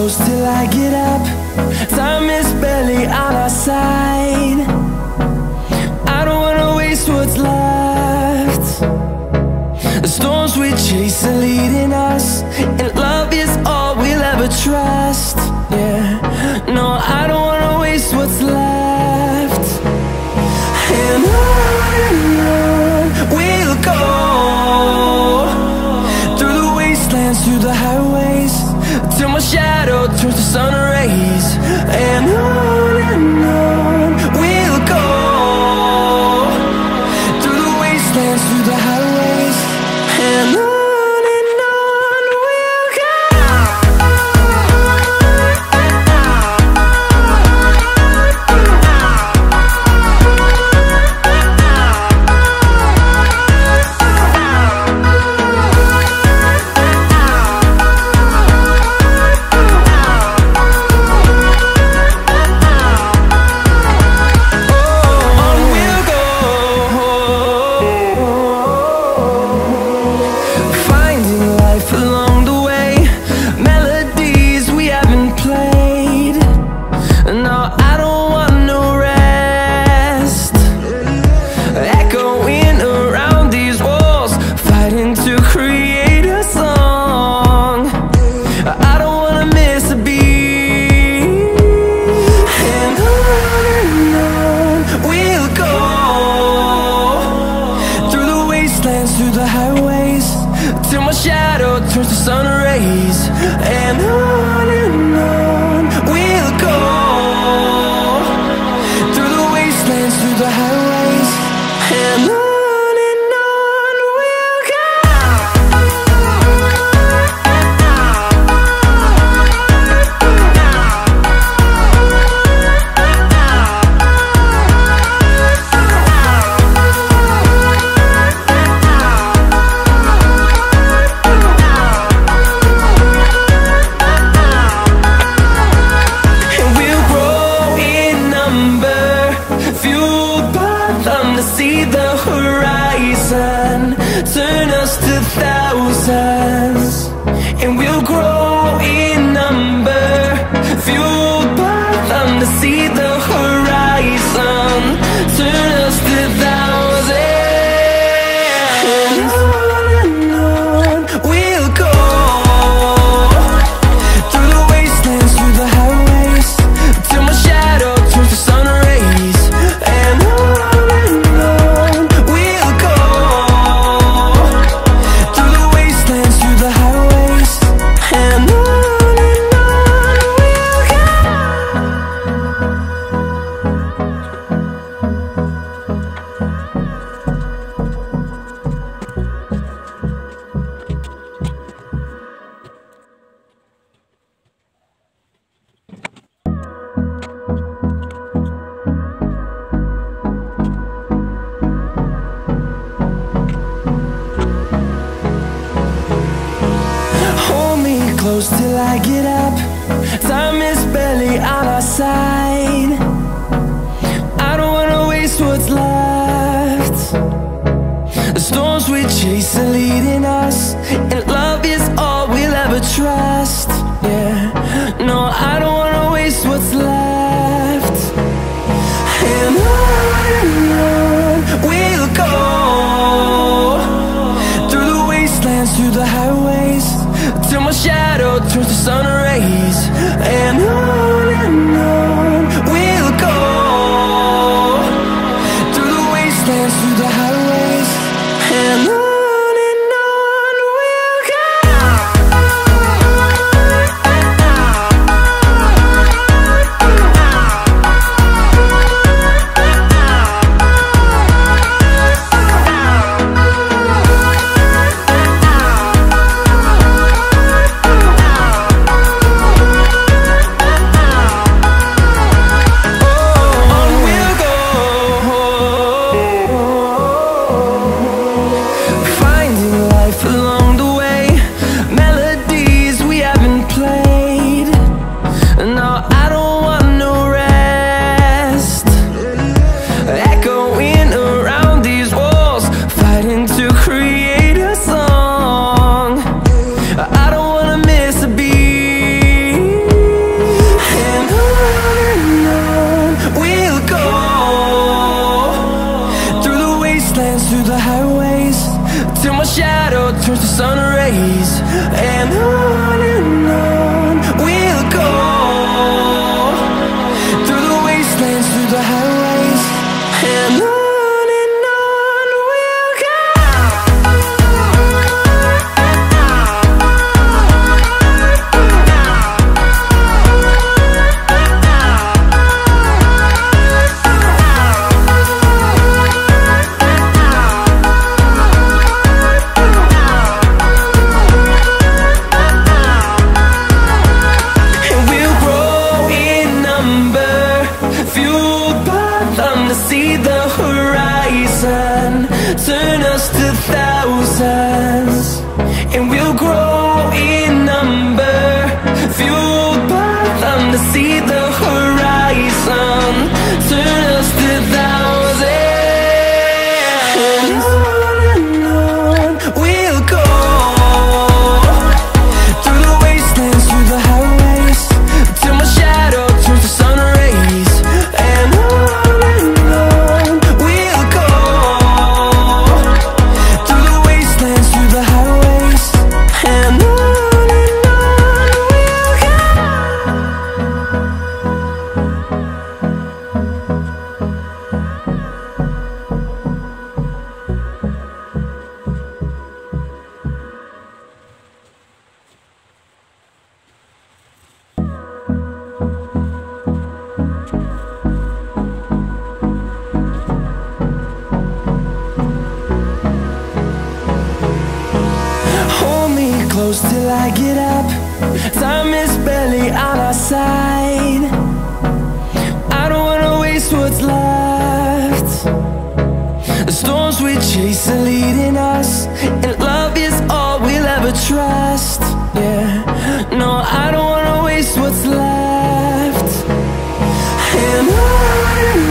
close till I get up. Time is barely on our side. I don't wanna waste what's left. The storms we chase are leading us, and love is all we'll ever trust. Yeah, no, I don't wanna waste what's left. And on we'll go, through the wastelands, through the highways, till my shadow turns to sun rays. And on we'll go, through the wastelands, through the highways, and on we'll go. Through the highways, till my shadow turns to sun rays. And on we'll go, through the wastelands, through the highways, and on we'll go. See the horizon, turn us to thousands, and we'll grow in number, fueled by them to see the horizon, turn us to thousands. And on we'll go, through the wastelands, through the highways, till my shadow turns to sun rays. And on close till I get up. Time is barely on our side. I don't wanna waste what's left. The storms we chase are leading us, and love is all we'll ever trust. Yeah, no, I don't wanna waste what's left. And on we'll go, through the wastelands, through the highways, till my shadow turns to sun rays. And on we'll go, through the wastelands, through the highways, and on we'll go. horizon, turn us to thousands, and we'll grow in number, fueled by them to see the horizon, turn us to thousands, and on we'll go, through the wastelands, through the highways, till my shadow turns to sun rays, and on we'll go, through the wastelands, through the highways, and on we'll go. Hold me close till I get up. Time is barely on our side. I don't wanna waste what's left. The storms we chase are leading us, and love is all we'll ever trust. Yeah, no, I don't wanna waste what's left. And on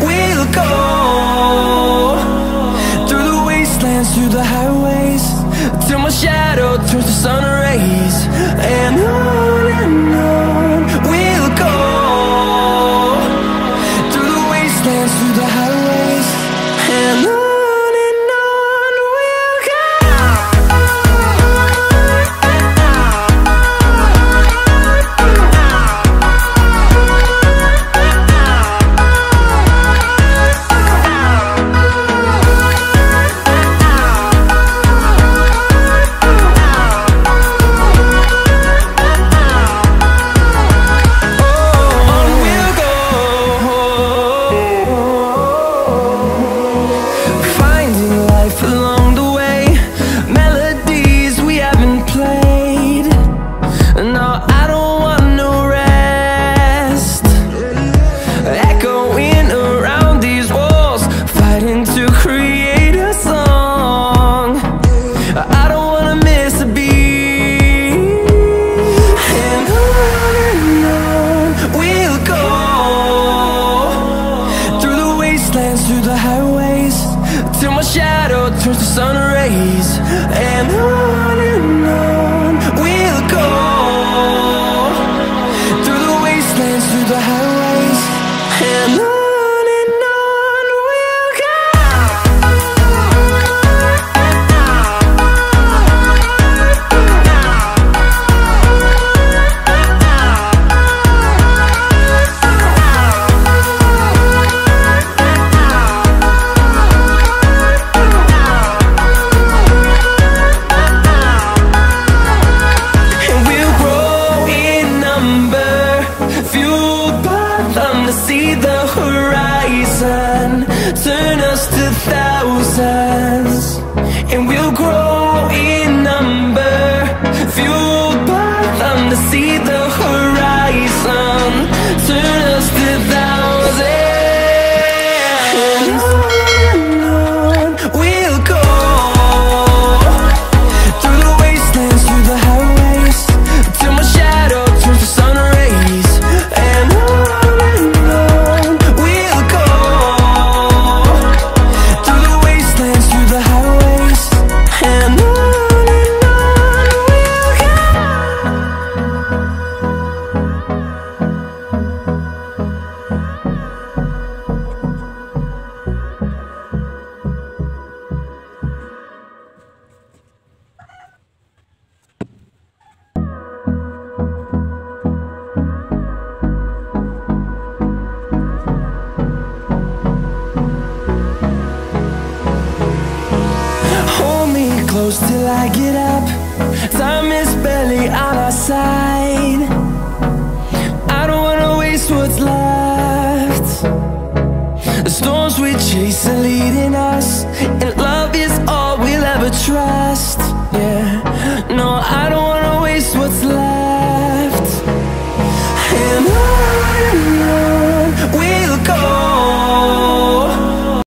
we'll go, through the wastelands, through the highways, till my shadow turns to sun rays, and on we'll go, through the wastelands, through the highways, and on we'll go. Finding life along the way, melodies we haven't played. No, I don't want no rest. Echoing around these walls, fighting to create a song. I don't wanna miss a beat. And on we'll go, through the wastelands, through the highways, till my shadow turns to sun rays, and on we'll go, through the wastelands, through the highways, and on we'll go. And we'll grow in number, fueled by them to see the horizon, turn us to thousands, and we'll grow in number, fueled by them to see the horizon, turn us to thousands, and on we'll go, through the wastelands, through the highways, till my shadow turns to sun rays, and on we'll go, through the wastelands, through the highways, and on we'll go. Hold me close till I get up. Time is barely on our side. I don't wanna waste what's left. The storms we chase are leading us,